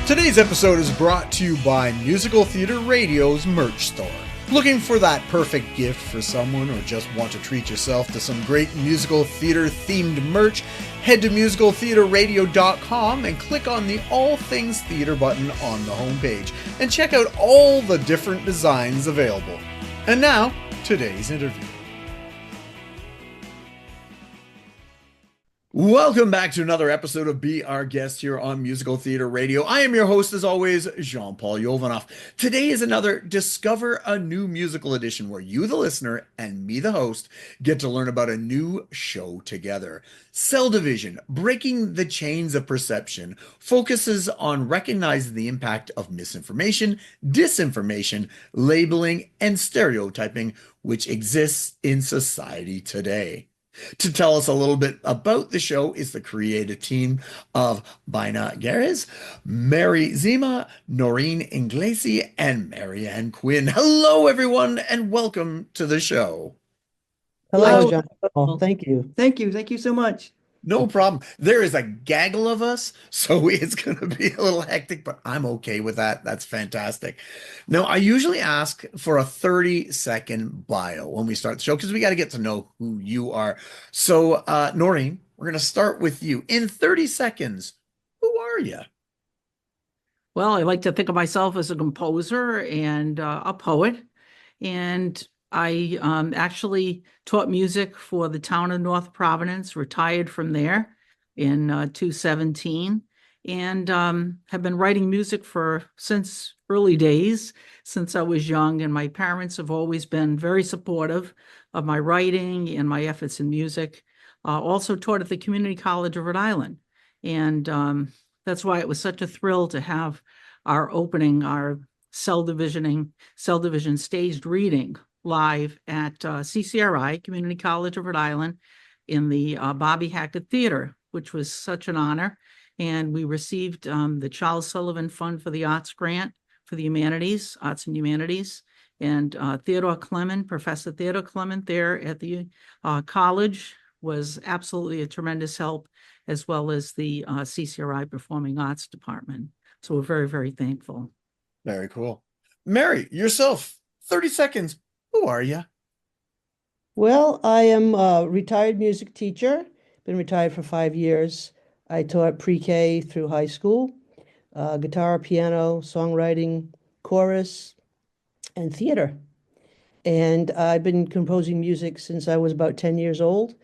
Today's episode is brought to you by Musical Theater Radio's merch store. Looking for that perfect gift for someone or just want to treat yourself to some great musical theater themed merch? Head to musicaltheaterradio.com and click on the All Things Theater button on the homepage and check out all the different designs available. And now, today's interview. Welcome back to another episode of Be Our Guest here on Musical Theater Radio. I am your host, as always, Jean-Paul Yovanov. Today is another Discover a New Musical edition where you, the listener, and me, the host, get to learn about a new show together. Cell Division, Breaking the Chains of Perception, focuses on recognizing the impact of misinformation, disinformation, labeling, and stereotyping which exists in society today. To tell us a little bit about the show is the creative team of Bina Gehres, Mary Zima, Noreen Inglesi, and Marianne Quinn. Hello, everyone, and welcome to the show. Hello, John. Oh, thank you. Thank you. Thank you so much. No problem. There is a gaggle of us, so it's going to be a little hectic, but I'm okay with that. That's fantastic. Now, I usually ask for a 30-second bio when we start the show because we got to get to know who you are. So, Noreen, we're going to start with you. In 30 seconds, who are you? Well, I like to think of myself as a composer and a poet. And I actually taught music for the town of North Providence, retired from there in 2017, and have been writing music since early days, since I was young. And my parents have always been very supportive of my writing and my efforts in music. Also taught at the Community College of Rhode Island. And that's why it was such a thrill to have our opening, our Cell Division staged reading live at CCRI, Community College of Rhode Island, in the Bobby Hackett Theater, which was such an honor. And we received the Charles Sullivan Fund for the Arts Grant for the Humanities, Arts and Humanities. And Professor Theodore Clement there at the college was absolutely a tremendous help, as well as the CCRI Performing Arts Department. So we're very, very thankful. Very cool. Mary, yourself, 30 seconds. Who are you? Well, I am a retired music teacher. Been retired for 5 years. I taught pre-K through high school, guitar, piano, songwriting, chorus, and theater. And I've been composing music since I was about 10 years old.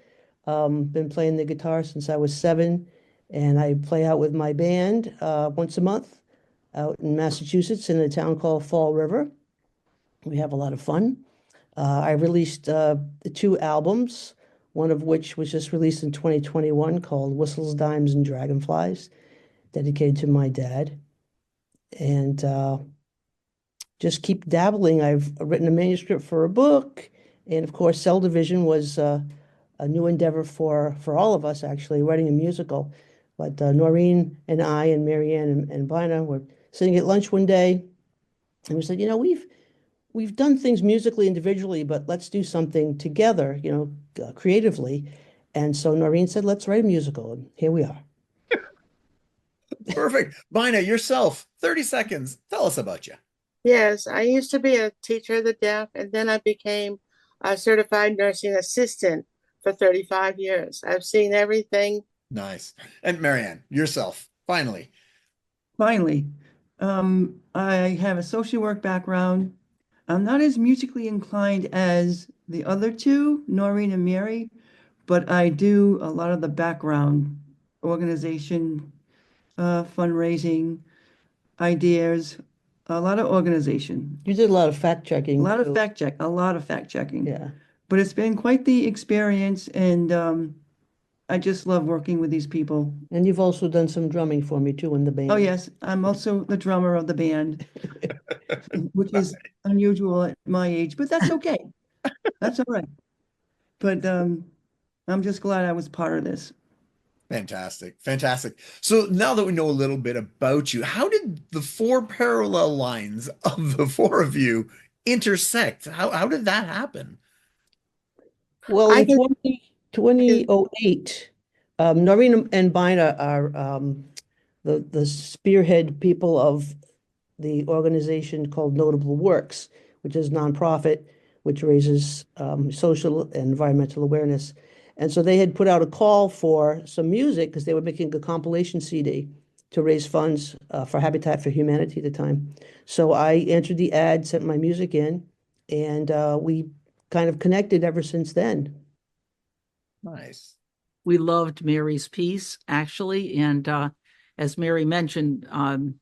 Been playing the guitar since I was 7, and I play out with my band once a month out in Massachusetts in a town called Fall River. We have a lot of fun. I released 2 albums, one of which was just released in 2021 called Whistles, Dimes, and Dragonflies, dedicated to my dad. And just keep dabbling. I've written a manuscript for a book. And of course, Cell Division was a new endeavor for all of us, actually, writing a musical. But Noreen and I and Marianne and Bina were sitting at lunch one day, and we said, we've done things musically individually, but let's do something together, creatively. And so Noreen said, let's write a musical. And here we are. Perfect. Bina, yourself, 30 seconds. Tell us about you. Yes, I used to be a teacher of the deaf, and then I became a certified nursing assistant for 35 years. I've seen everything. Nice. And Marianne, yourself, finally. Finally, I have a social work background. I'm not as musically inclined as the other two, Noreen and Mary, but I do a lot of the background organization, fundraising, ideas, a lot of organization. You did a lot of fact checking. A lot of fact checking. Yeah. But it's been quite the experience, and I just love working with these people. And you've also done some drumming for me too in the band. Oh, yes. I'm also the drummer of the band, which is unusual at my age, but that's okay. That's all right. But I'm just glad I was part of this. Fantastic. Fantastic. So now that we know a little bit about you, how did the 4 parallel lines of the 4 of you intersect? How did that happen? Well, in 2008, Noreen and Bina are the spearhead people of the organization called Notable Works, which is nonprofit, which raises social and environmental awareness. And so they had put out a call for some music because they were making a compilation CD to raise funds for Habitat for Humanity at the time. So I answered the ad, sent my music in, and we kind of connected ever since then. Nice. We loved Mary's piece, actually, and as Mary mentioned,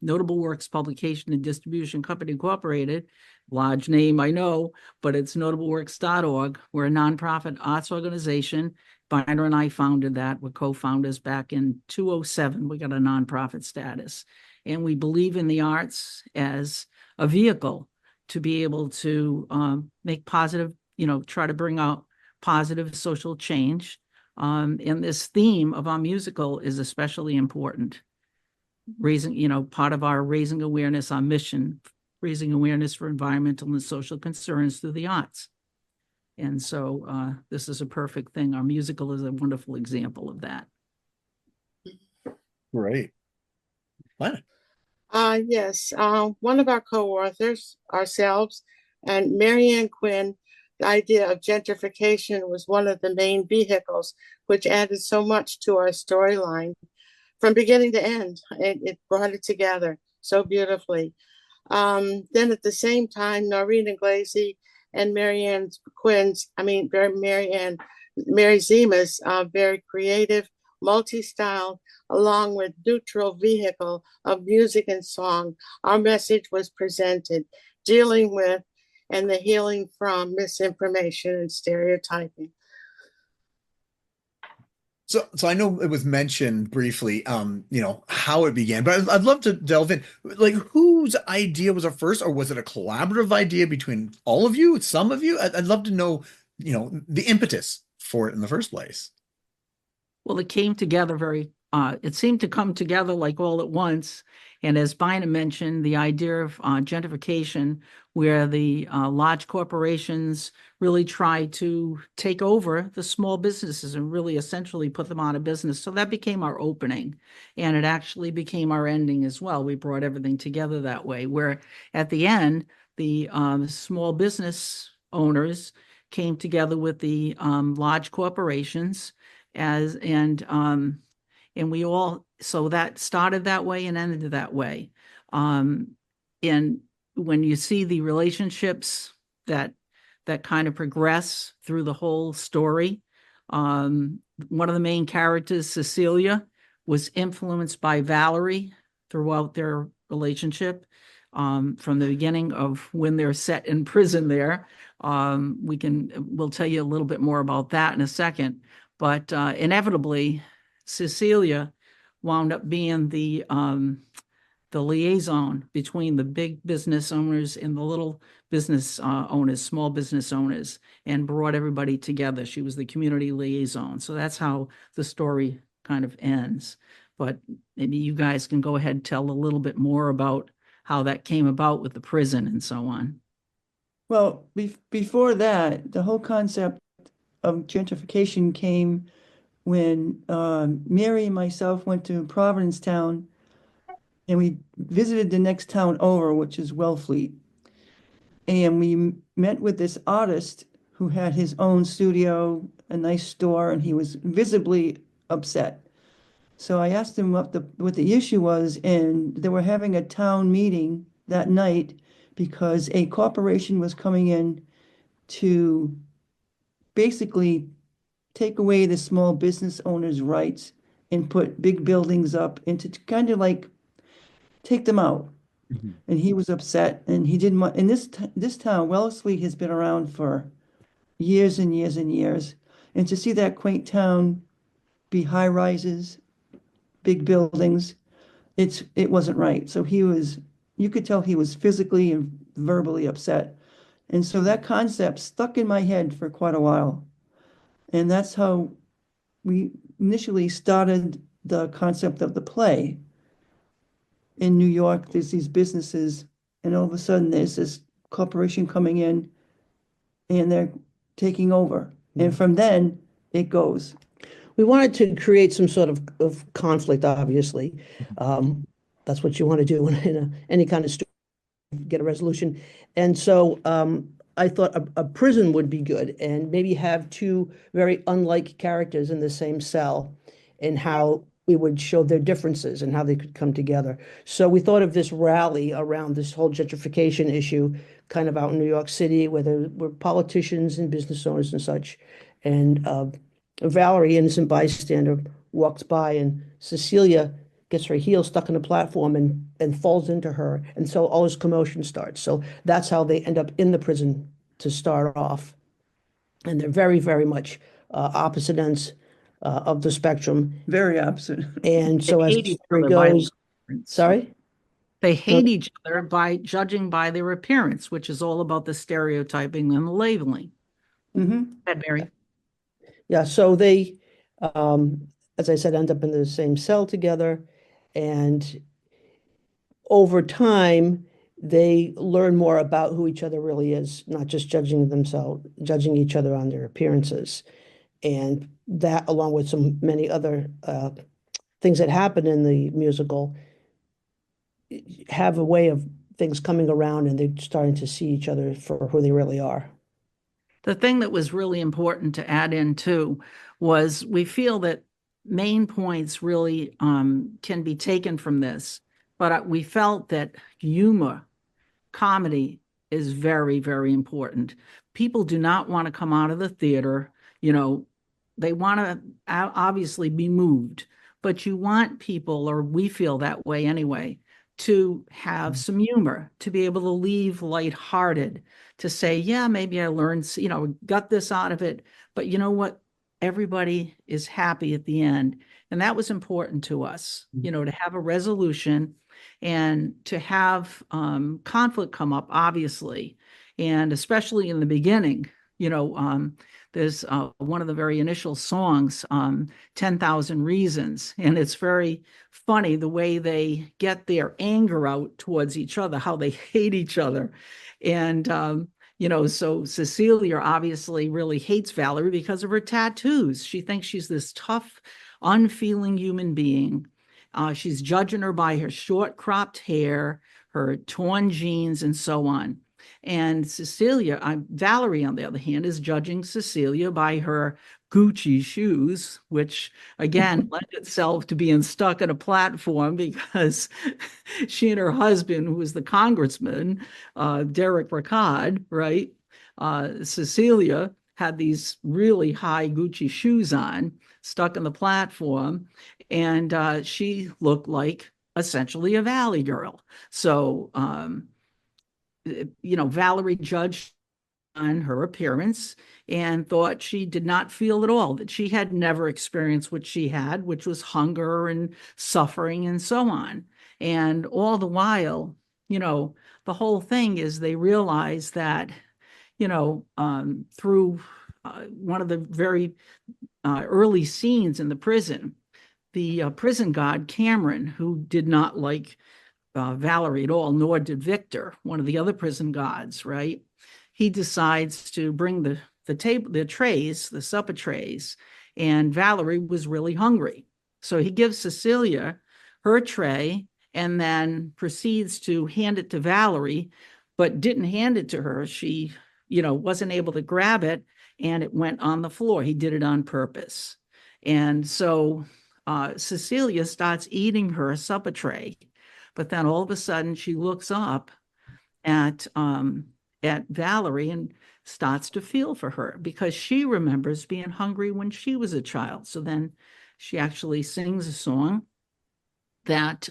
Notable Works Publication and Distribution Company Incorporated, large name, I know, but it's notableworks.org. We're a nonprofit arts organization. Bina and I founded that. We're co-founders back in 2007. We got a nonprofit status. And we believe in the arts as a vehicle to be able to make positive, try to bring out positive social change. And this theme of our musical is especially important. Part of our raising awareness, our mission, raising awareness for environmental and social concerns through the arts. And so this is a perfect thing. Our musical is a wonderful example of that. Great. What? Yes. One of our co-authors, ourselves, and Marianne Quinn, the idea of gentrification was one of the main vehicles, which added so much to our storyline from beginning to end. It brought it together so beautifully. Then at the same time, Noreen Inglesi and Mary Zima's very creative, multi-style, along with neutral vehicle of music and song. Our message was presented, dealing with and the healing from misinformation and stereotyping. So I know it was mentioned briefly, how it began, but I'd love to delve in. Like, whose idea was it first, or was it a collaborative idea between all of you, some of you? I'd love to know, the impetus for it in the first place. Well, it came together it seemed to come together like all at once. And as Bina mentioned, the idea of gentrification, where the large corporations really try to take over the small businesses and really essentially put them out of business. So that became our opening, and it actually became our ending as well. We brought everything together that way, where at the end, the small business owners came together with the large corporations and we all, so that started that way and ended that way. And when you see the relationships that kind of progress through the whole story, one of the main characters, Cecilia, was influenced by Valerie throughout their relationship. From the beginning of when they're set in prison there. We'll tell you a little bit more about that in a second. But inevitably, Cecilia wound up being the liaison between the big business owners and the little business owners, small business owners, and brought everybody together. She was the community liaison. So that's how the story kind of ends. But maybe you guys can go ahead and tell a little bit more about how that came about with the prison and so on. Well, before that, the whole concept of gentrification came when Mary and myself went to Provincetown, and we visited the next town over, which is Wellfleet. And we met with this artist who had his own studio, a nice store, and he was visibly upset. So I asked him what the issue was, and they were having a town meeting that night because a corporation was coming in to basically take away the small business owners' rights and put big buildings up and to kind of like take them out. Mm-hmm. And he was upset, and he didn't want, and this town, Wellesley, has been around for years and years and years. And to see that quaint town be high rises, big buildings, it wasn't right. So you could tell he was physically and verbally upset. And so that concept stuck in my head for quite a while. And that's how we initially started the concept of the play. In New York, there's these businesses, and all of a sudden there's this corporation coming in and they're taking over. And from then it goes. we wanted to create some sort of conflict, obviously. That's what you want to do in any kind of get a resolution. And so I thought a prison would be good, and maybe have two very unlike characters in the same cell, and how we would show their differences and how they could come together. So we thought of this rally around this whole gentrification issue, kind of out in New York City, where there were politicians and business owners and such. And Valerie, innocent bystander, walks by, and Cecilia gets her heel stuck in the platform and falls into her. And so all this commotion starts. So that's how they end up in the prison to start off. And they're very, very much opposite ends of the spectrum. Very opposite. And so They as hate the each story other by goes, appearance. sorry? They hate each other by judging by their appearance, which is all about the stereotyping and the labeling. Mm-hmm. That Mary. Yeah, so they, as I said, end up in the same cell together. And over time, they learn more about who each other really is, not just judging each other on their appearances. And that, along with many other things that happen in the musical, have a way of things coming around, and they're starting to see each other for who they really are. The thing that was really important to add in too was we feel that main points really can be taken from this, but we felt that humor, comedy is very, very important. People do not want to come out of the theater, they want to obviously be moved, but you want people, or we feel that way anyway, to have some humor, to be able to leave lighthearted, to say, yeah, maybe I learned, got this out of it, but you know what? Everybody is happy at the end. And that was important to us, to have a resolution and to have conflict come up, obviously. And especially in the beginning, there's one of the very initial songs, 10,000 Reasons. And it's very funny the way they get their anger out towards each other, how they hate each other. And, so Cecilia obviously really hates Valerie because of her tattoos. She thinks she's this tough, unfeeling human being. She's judging her by her short cropped hair, her torn jeans, and so on. And Valerie, on the other hand, is judging Cecilia by her Gucci shoes, which again lend itself to being stuck in a platform because she and her husband, who was the congressman, Derek Ricard, right? Cecilia had these really high Gucci shoes on, stuck in the platform, and she looked like essentially a Valley girl. So, Valerie judged on her appearance and thought she did not feel at all, that she had never experienced what she had, which was hunger and suffering and so on. And all the while, the whole thing is they realize that, through one of the very early scenes in the prison, the prison guard, Cameron, who did not like Valerie at all, nor did Victor, one of the other prison guards, right? He decides to bring the trays, the supper trays, and Valerie was really hungry. So he gives Cecilia her tray and then proceeds to hand it to Valerie, but didn't hand it to her. She, wasn't able to grab it, and it went on the floor. He did it on purpose. And so Cecilia starts eating her supper tray, but then all of a sudden she looks up at Valerie and starts to feel for her because she remembers being hungry when she was a child. So then she actually sings a song that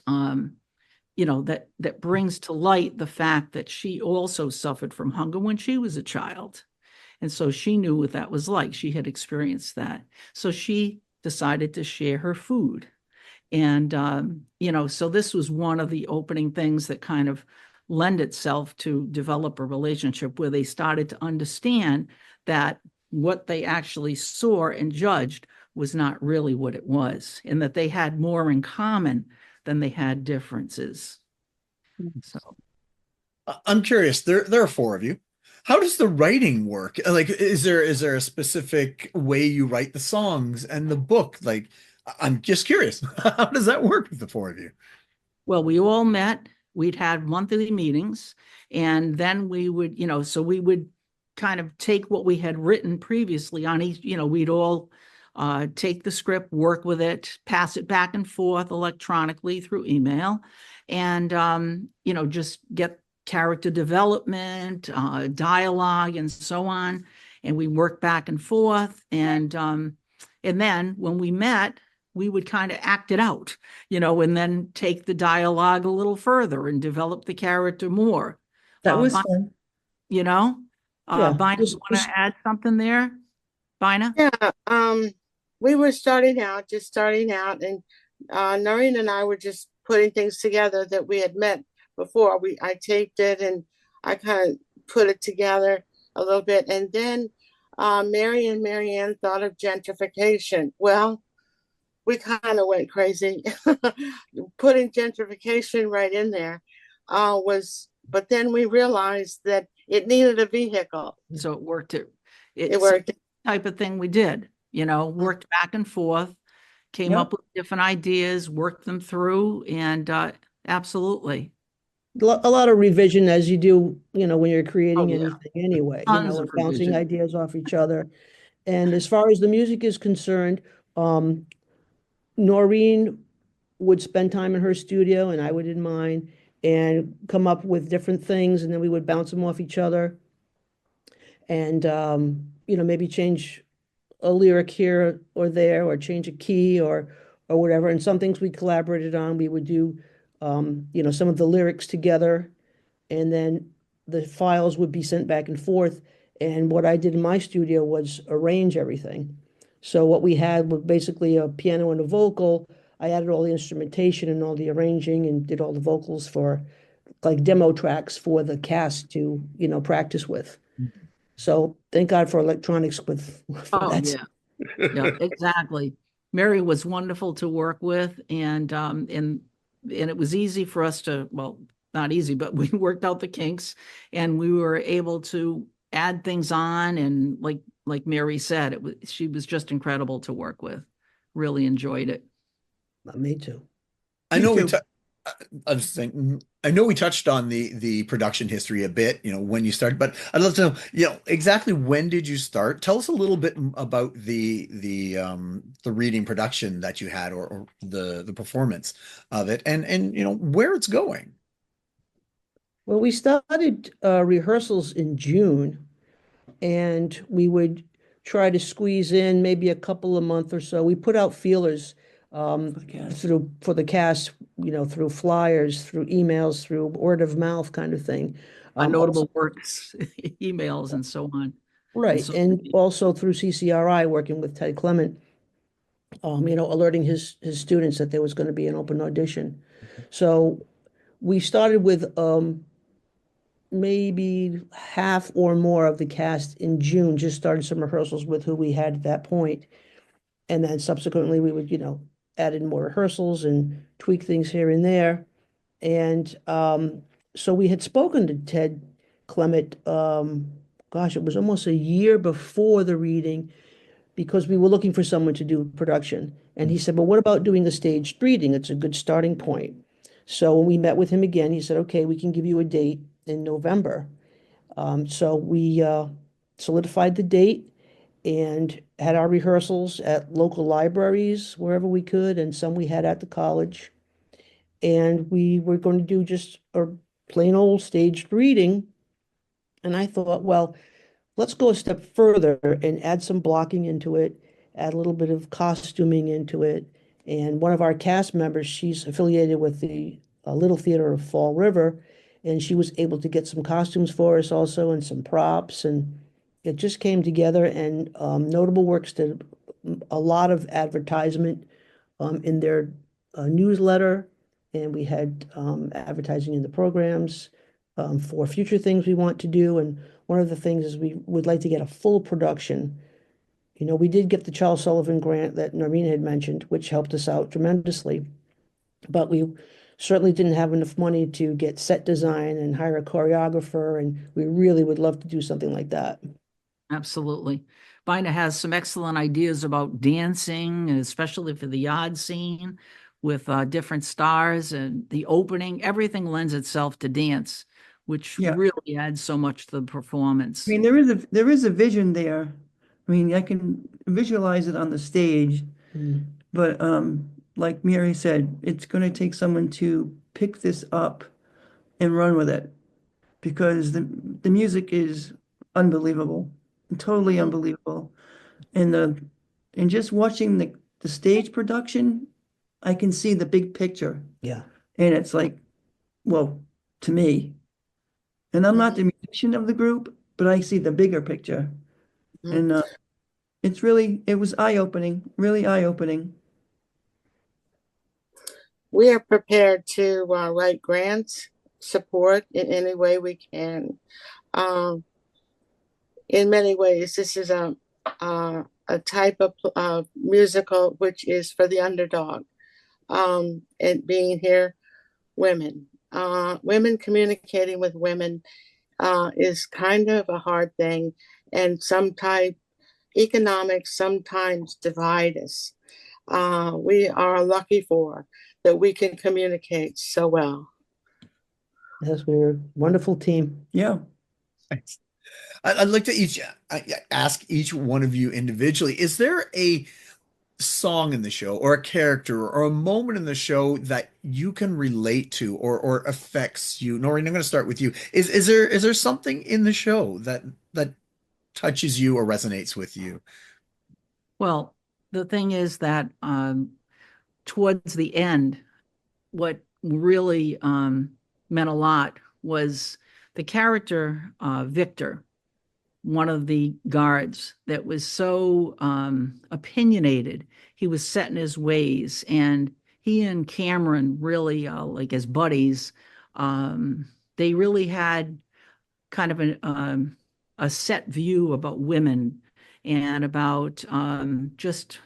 that brings to light the fact that she also suffered from hunger when she was a child. And so she knew what that was like. She had experienced that. So she decided to share her food. And, so this was one of the opening things that kind of lend itself to develop a relationship where they started to understand that what they actually saw and judged was not really what it was, and that they had more in common than they had differences. So I'm curious. There are four of you. How does the writing work? Like, is there a specific way you write the songs and the book? Like, I'm just curious. How does that work with the four of you? Well, we all met, we'd had monthly meetings, and then we would, so we would kind of take what we had written previously on each, we'd all take the script, work with it, pass it back and forth electronically through email, and, just get character development, dialogue, and so on. And we worked back and forth. And then when we met, we would kind of act it out, and then take the dialogue a little further and develop the character more. That was Bi- fun. you know, Yeah, Bina, you want to add something there? Bina? Yeah, we were just starting out, and Noreen and I were just putting things together that we had met before. I taped it and I kind of put it together a little bit, and then Mary and Marianne thought of gentrification. Well, we kind of went crazy. Putting gentrification right in there but then we realized that it needed a vehicle. So it worked. It worked. Type of thing we did, worked back and forth, came Yep. up with different ideas, worked them through, and absolutely. A lot of revision as you do, when you're creating Oh, yeah. anything anyway, Tons of and bouncing revision. ideas off each other. And as far as the music is concerned, Noreen would spend time in her studio and I would in mine and come up with different things, and then we would bounce them off each other. And maybe change a lyric here or there, or change a key or whatever. And some things we collaborated on. We would do some of the lyrics together, and then the files would be sent back and forth. And what I did in my studio was arrange everything. So what we had was basically a piano and a vocal. I added all the instrumentation and all the arranging and did all the vocals for like demo tracks for the cast to, practice with. So thank God for electronics for Oh, that. yeah. Yeah, exactly. Mary was wonderful to work with, and it was easy for us to, well, not easy, but we worked out the kinks, and we were able to add things on. And like Mary said, she was just incredible to work with. Really enjoyed it. Me too. I Me know we too. I was thinking, I know we touched on the production history a bit, when you started, but I'd love to know, exactly when did you start? Tell us a little bit about the reading production that you had, or the performance of it, and where it's going. Well, we started rehearsals in June, and we would try to squeeze in maybe a couple a month or so. We put out feelers for the cast, through flyers, through emails, through word of mouth kind of thing. On Also, notable works, emails, and so on. right, and also through CCRI, working with Ted Clement, alerting his students that there was going to be an open audition. So we started with maybe half or more of the cast in June, just started some rehearsals with who we had at that point. And then subsequently we would, add in more rehearsals and tweak things here and there. And so we had spoken to Ted Clement, gosh, it was almost a year before the reading, because we were looking for someone to do production. And he said, well, what about doing a staged reading? It's a good starting point. So when we met with him again, he said, okay, we can give you a date in November. So we solidified the date and had our rehearsals at local libraries, wherever we could, and some we had at the college. And we were going to do just a plain old staged reading. And I thought, well, let's go a step further and add some blocking into it, add a little bit of costuming into it. And one of our cast members, she's affiliated with the Little Theater of Fall River, and she was able to get some costumes for us also and some props. And it just came together. And Notable Works did a lot of advertisement in their newsletter. And we had advertising in the programs for future things we want to do. And one of the things is we would like to get a full production. We did get the Charles Sullivan grant that Noreen had mentioned, which helped us out tremendously. but we certainly didn't have enough money to get set design and hire a choreographer, and we really would love to do something like that. Absolutely. Bina has some excellent ideas about dancing, especially for the yard scene with different stars and the opening. Everything lends itself to dance, which Yeah. really adds so much to the performance. I mean, there is a vision there. I mean, I can visualize it on the stage, but like Mary said, it's going to take someone to pick this up and run with it because the music is unbelievable, totally unbelievable. And just watching the stage production, I can see the big picture. Yeah. And it's like, well, to me, and I'm not the musician of the group, but I see the bigger picture. And it was eye-opening, really eye-opening. We are prepared to write grants, support in any way we can. In many ways, this is a type of musical which is for the underdog. And being here, women. Women communicating with women is kind of a hard thing, and sometimes economics sometimes divide us. We are lucky for that we can communicate so well. Yes, we're a wonderful team. Yeah. Thanks. I'd like to ask each one of you individually, is there a song in the show or a character or a moment in the show that you can relate to or affects you? Noreen, I'm going to start with you. Is there something in the show that touches you or resonates with you? Well, the thing is that towards the end, what really meant a lot was the character Victor, one of the guards that was so opinionated. He was set in his ways, and he and Cameron really, like as buddies, they really had kind of a set view about women and about just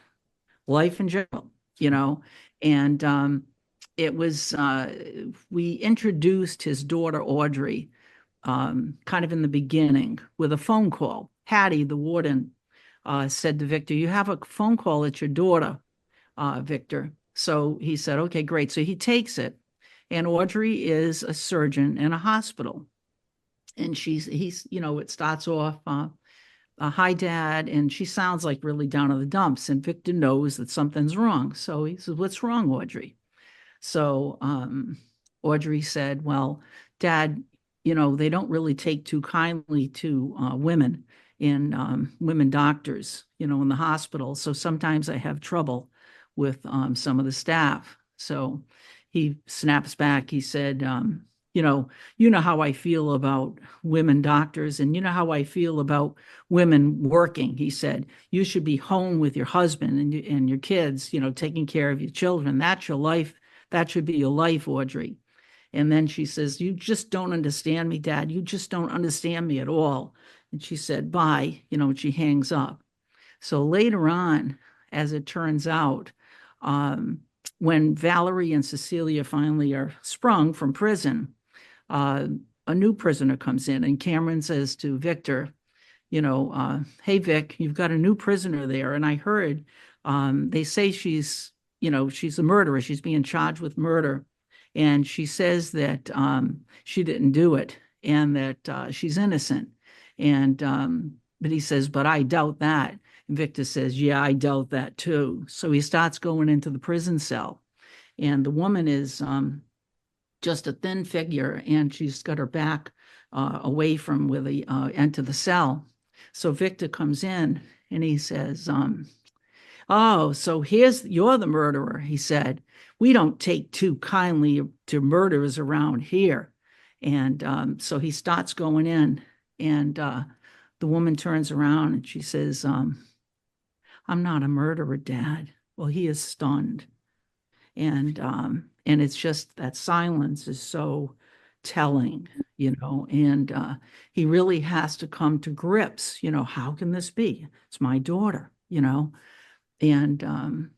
life in general, you know. And it was, we introduced his daughter, Audrey, kind of in the beginning with a phone call. Hattie, the warden, said to Victor, "You have a phone call, it's your daughter, Victor." So he said, "Okay, great." So he takes it. And Audrey is a surgeon in a hospital. And it starts off, "Hi, Dad." And she sounds like really down in the dumps. And Victor knows that something's wrong. So he says, "What's wrong, Audrey?" So Audrey said, "Well, Dad, they don't really take too kindly to women women doctors, in the hospital. So sometimes I have trouble with some of the staff." So he snaps back. He said, you know how I feel about women doctors, and you know how I feel about women working." He said, "You should be home with your husband and your kids, taking care of your children. That's your life. That should be your life, Audrey." And then she says, "You just don't understand me, Dad. You just don't understand me at all." And she said, "Bye," and she hangs up. So later on, as it turns out, when Valerie and Cecilia finally are sprung from prison, a new prisoner comes in, and Cameron says to Victor, "Hey, Vic, you've got a new prisoner there. And I heard they say she's a murderer. She's being charged with murder. And she says that she didn't do it and that she's innocent." And but he says, "But I doubt that." And Victor says, "Yeah, I doubt that too." So he starts going into the prison cell, and the woman is just a thin figure, and she's got her back away from where they enter the cell. So Victor comes in and he says, "Oh, so you're the murderer," he said. "We don't take too kindly to murderers around here." And so he starts going in, and the woman turns around and she says, "I'm not a murderer, Dad." Well, he is stunned. And it's just that silence is so telling, and he really has to come to grips, how can this be? It's my daughter, and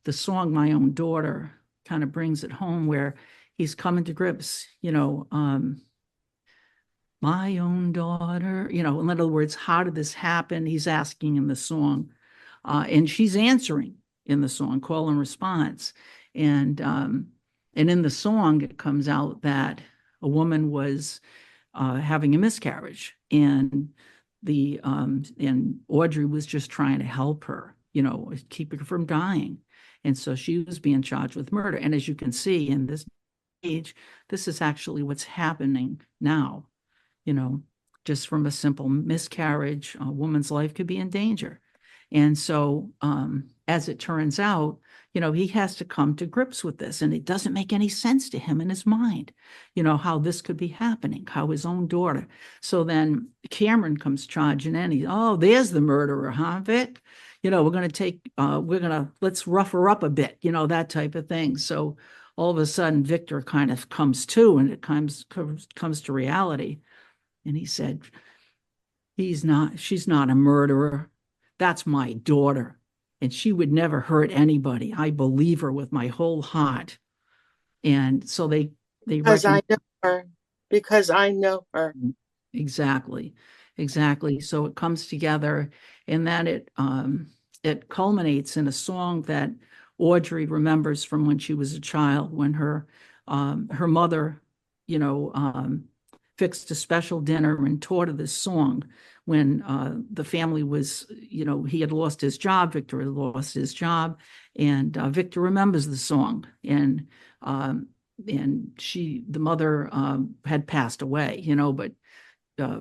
the song "My Own Daughter" kind of brings it home, where he's coming to grips, my own daughter, in other words, how did this happen? He's asking in the song, and she's answering in the song, call and response. And in the song, it comes out that a woman was having a miscarriage, and and Audrey was just trying to help her, keep her from dying. And so she was being charged with murder. And as you can see in this age, this is actually what's happening now. Just from a simple miscarriage, a woman's life could be in danger. And so, as it turns out, he has to come to grips with this, and it doesn't make any sense to him in his mind, how this could be happening, how his own daughter. So then Cameron comes charging in. Oh, there's the murderer, huh, Vic? Let's rough her up a bit, that type of thing. So all of a sudden, Victor kind of comes to, and it comes to reality. And he said, she's not a murderer. That's my daughter. And she would never hurt anybody. I believe her with my whole heart. And so they because I know her. Because I know her. Exactly. So it comes together, and then it culminates in a song that Audrey remembers from when she was a child, when her mother, fixed a special dinner and taught her this song when the family was, he had lost his job, Victor had lost his job, and Victor remembers the song, and the mother had passed away, but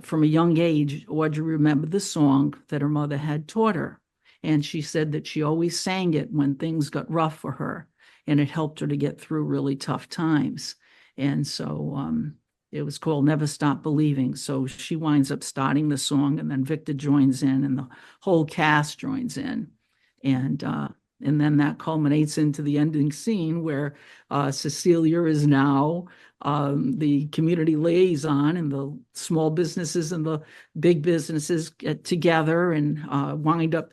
from a young age, Audrey remembered the song that her mother had taught her, and she said that she always sang it when things got rough for her, and it helped her to get through really tough times. And so it was called Never Stop Believing. So she winds up starting the song, and then Victor joins in, and the whole cast joins in. And then that culminates into the ending scene where Cecilia is now the community liaison, and the small businesses and the big businesses get together and wind up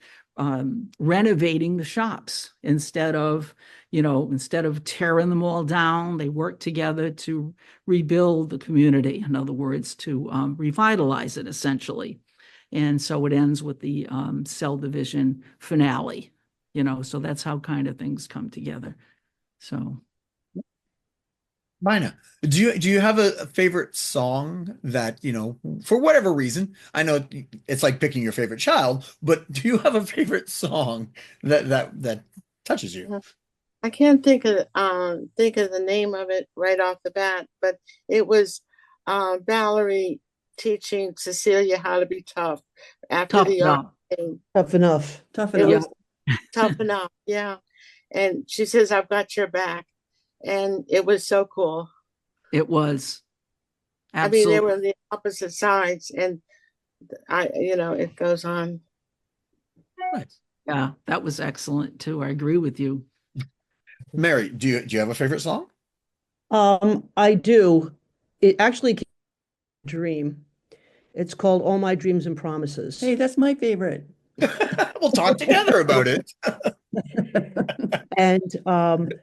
renovating the shops instead of tearing them all down. They work together to rebuild the community. In other words, to revitalize it essentially. And so it ends with the cell division finale, so that's how kind of things come together. So. Bina, do you have a favorite song that, for whatever reason, I know it's like picking your favorite child, but do you have a favorite song that touches you? I can't think of the name of it right off the bat, but it was Valerie teaching Cecilia how to be tough after Tough the enough. game. Tough enough. Tough It enough. was tough enough, yeah. And she says, "I've got your back," and it was so cool. It was. I mean, they Absolutely. were on the opposite sides, and it goes on. Yeah, that was excellent too. I agree with you. Mary, do you have a favorite song? I do. It actually came from a dream. It's called All My Dreams and Promises. Hey, that's my favorite. We'll talk together about it. And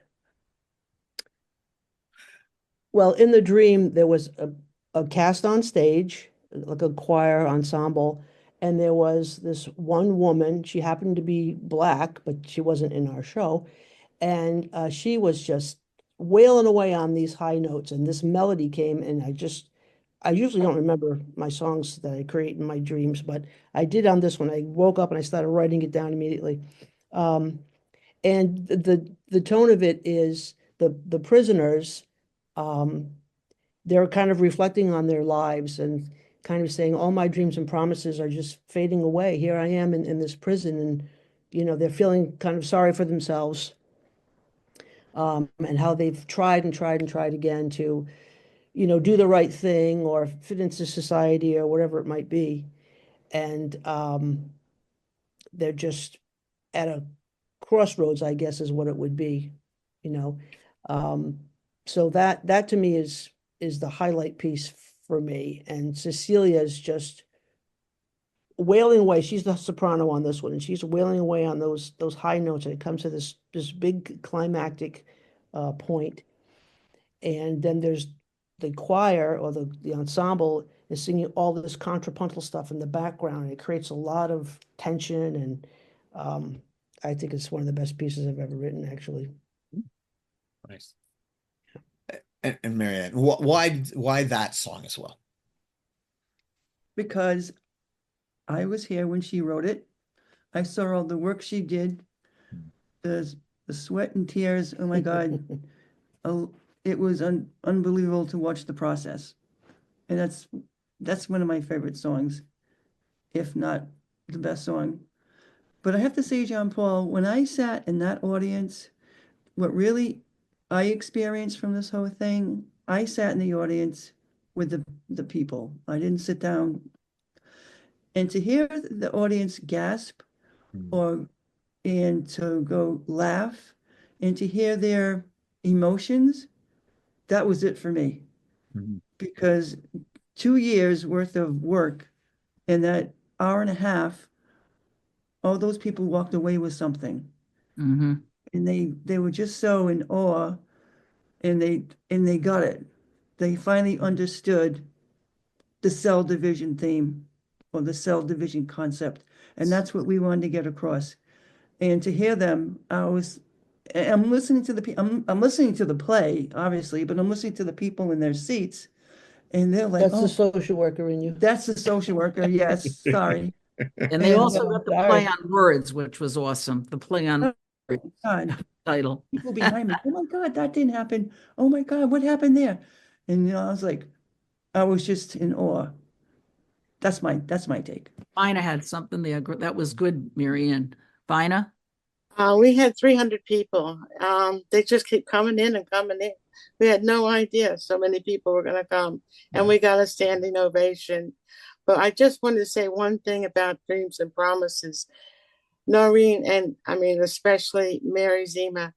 well, in the dream, there was a cast on stage, like a choir ensemble, and there was this one woman. She happened to be Black, but she wasn't in our show. And she was just wailing away on these high notes, and this melody came, and I usually don't remember my songs that I create in my dreams, but I did on this one. I woke up and I started writing it down immediately. And the tone of it is the prisoners, they're kind of reflecting on their lives and kind of saying, all my dreams and promises are just fading away. Here I am in this prison, and they're feeling kind of sorry for themselves, and how they've tried and tried and tried again to, do the right thing or fit into society or whatever it might be. And they're just at a crossroads, I guess, is what it would be, you know. So that to me is the highlight piece for me. And Cecilia is just wailing away. She's the soprano on this one, and she's wailing away on those high notes, and it comes to this big climactic point. And then there's the choir or the ensemble is singing all this contrapuntal stuff in the background. And it creates a lot of tension, and I think it's one of the best pieces I've ever written, actually. Nice. And Marianne, why that song as well? Because I was here when she wrote it. I saw all the work she did, the sweat and tears. Oh my God. It was unbelievable to watch the process. And that's one of my favorite songs, if not the best song. But I have to say, John Paul, when I sat in that audience, what really I experienced from this whole thing, I sat in the audience with the people. I didn't sit down. And to hear the audience gasp and to go laugh and to hear their emotions, that was it for me. Because 2 years worth of work in that hour and a half, all those people walked away with something. And they were just so in awe, and they got it. They finally understood the cell division theme or the cell division concept. And that's what we wanted to get across. And to hear them, I'm listening to I'm listening to the play, obviously, but I'm listening to the people in their seats, and they're like, That's the social worker in you. that's the social worker. Yes, sorry. And they also Yeah, got the sorry. play on words, which was awesome. The play on words God, title. people behind me, oh my God, that didn't happen. Oh my God, what happened there? And I was like, I was just in awe. That's my take. Bina had something there that was good, Marianne. Bina? We had 300 people. They just keep coming in and coming in. We had no idea so many people were going to come, and we got a standing ovation. But I just wanted to say one thing about Dreams and Promises. Noreen, and I mean, especially Mary Zima,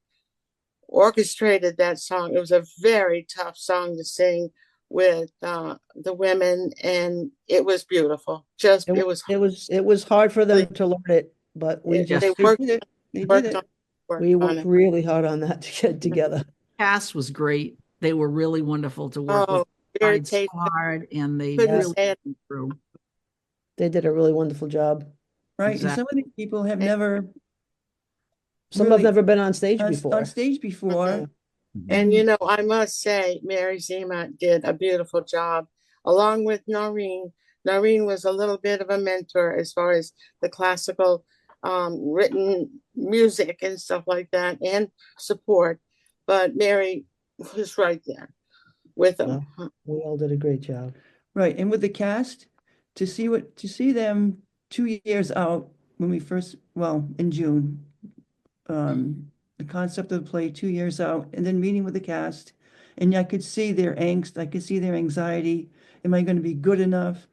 orchestrated that song. It was a very tough song to sing with the women, and it was beautiful. It was hard for them to learn it, but we just they They worked, did it. They did worked it. on, we worked on worked it. really hard on that to get together. Cast was great. They were really wonderful to work with. Oh, very Tried so tasty. hard, and they Couldn't really say it. came through. They did a really wonderful job. Right. And some Exactly. of these people have never Some have really never been on stage on before. stage before. And you know, I must say, Mary Zima did a beautiful job, along with Noreen. Noreen was a little bit of a mentor as far as the classical written music and stuff like that, and support. But Mary was right there with them. We all did a great job. Right. And with the cast, to see them 2 years out when we first, well, in June, the concept of the play 2 years out, and then meeting with the cast, and I could see their angst, I could see their anxiety. Am I going to be good enough?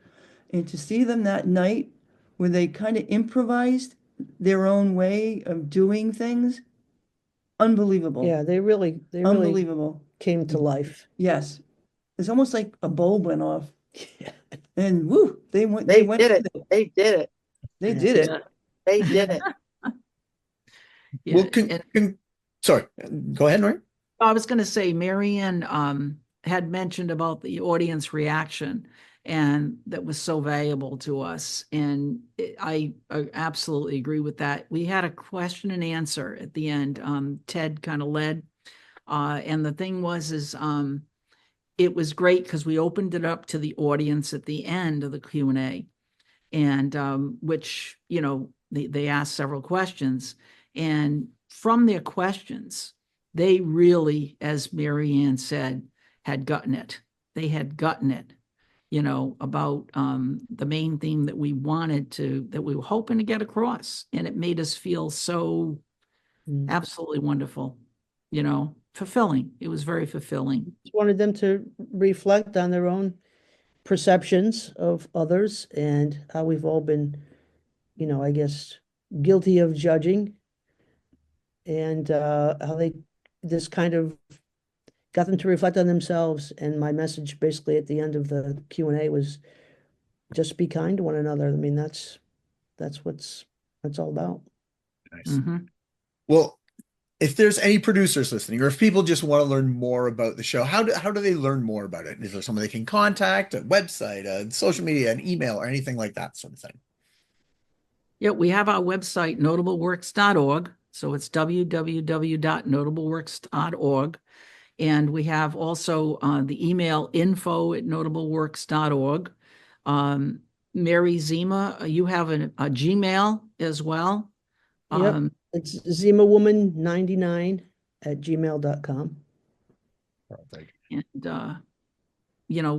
And to see them that night where they kind of improvised their own way of doing things, unbelievable. Yeah, they really Unbelievable. came to life. Yes. It's almost like a bulb went off. And woo, they went They with did it. They did it. They did it. Yeah. They did it. Yeah. Well, sorry, go ahead, Noreen. I was going to say, Marianne had mentioned about the audience reaction, and that was so valuable to us. And I absolutely agree with that. We had a question and answer at the end. Ted kind of led. And the thing was, it was great because we opened it up to the audience at the end of the Q&A, and which, you know, they asked several questions. And from their questions, they really, as Marianne said, had gotten it. They had gotten it, you know, about the main theme that we that we were hoping to get across. And it made us feel so absolutely wonderful, you know, fulfilling. It was very fulfilling. Just wanted them to reflect on their own perceptions of others and how we've all been, you know, I guess, guilty of judging, and how they this kind of got them to reflect on themselves. And my message basically at the end of the Q&A was just be kind to one another. I mean, that's all about. Nice. Mm-hmm. Well, if there's any producers listening, or if people just want to learn more about the show, how do they learn more about it? Is there someone they can contact, a website, a social media, an email, or anything like that sort of thing? Yeah, we have our website, notableworks.org. So it's www.notableworks.org. And we have also the email info@notableworks.org. Mary Zima, you have a Gmail as well. Yep, it's zimawoman99@gmail.com. Perfect. And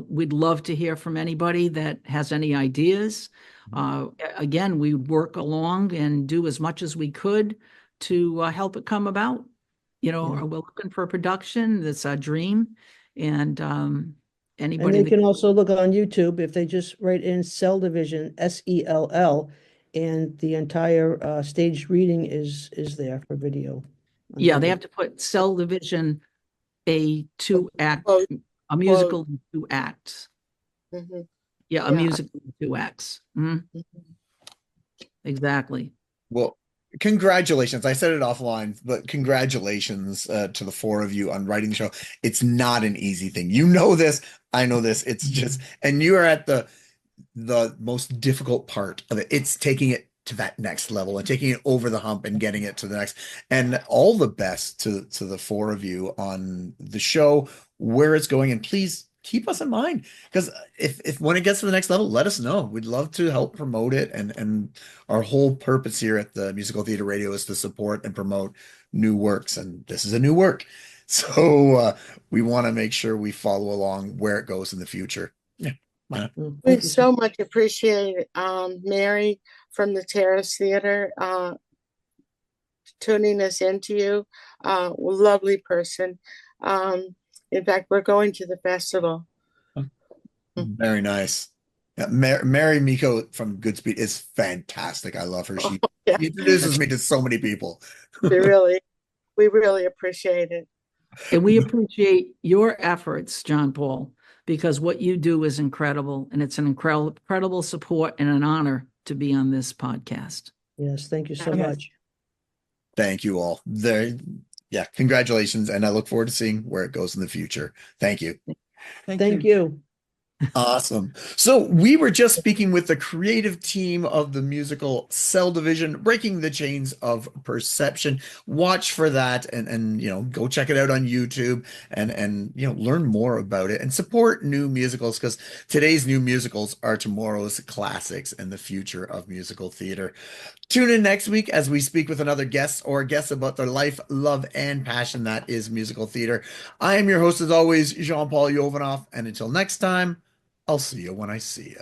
we'd love to hear from anybody that has any ideas. Again, we work along and do as much as we could to help it come about. Yeah. We're looking for production. That's our dream. And And anybody they can also look on YouTube if they just write in Cell Division, SELL, and the entire staged reading is there for video. on yeah, they video. have to put Cell Division, a 2-act, Quote, a musical in 2 acts. mhm, Yeah, a Yeah. musical in 2 acts. Mhm, mhm. exactly. Well, congratulations. I said it offline, but congratulations to the four of you on writing the show. It's not an easy thing. You know this. I know this. It's just, and you are at the most difficult part of it. It's taking it to that next level and taking it over the hump and getting it to the next. And all the best to the four of you on the show, where it's going. And please keep us in mind, because if when it gets to the next level, let us know. We'd love to help promote it. And our whole purpose here at the Musical Theater Radio is to support and promote new works. And this is a new work. So we want to make sure we follow along where it goes in the future. Yeah. Why not? Well, We thank you so much appreciate Mary from the Terrace Theater tuning us into you. Lovely person. In fact, we're going to the festival. Very nice. Yeah, Mary Miko from Goodspeed is fantastic. I love her. She Yeah, introduces me to so many people. we really appreciate it. And we appreciate your efforts, John Paul, because what you do is incredible. And it's an incredible support and an honor to be on this podcast. Yes, thank you so Yes. much. Thank you all. Yeah, congratulations. And I look forward to seeing where it goes in the future. Thank you. Thank you. Awesome. So we were just speaking with the creative team of the musical Cell Division, Breaking the Chains of Perception. Watch for that and go check it out on YouTube and learn more about it and support new musicals, because today's new musicals are tomorrow's classics and the future of musical theater. Tune in next week as we speak with another guest or guest about their life, love, and passion that is musical theater. I am your host, as always, Jean-Paul Jovanoff, and until next time, I'll see you when I see you.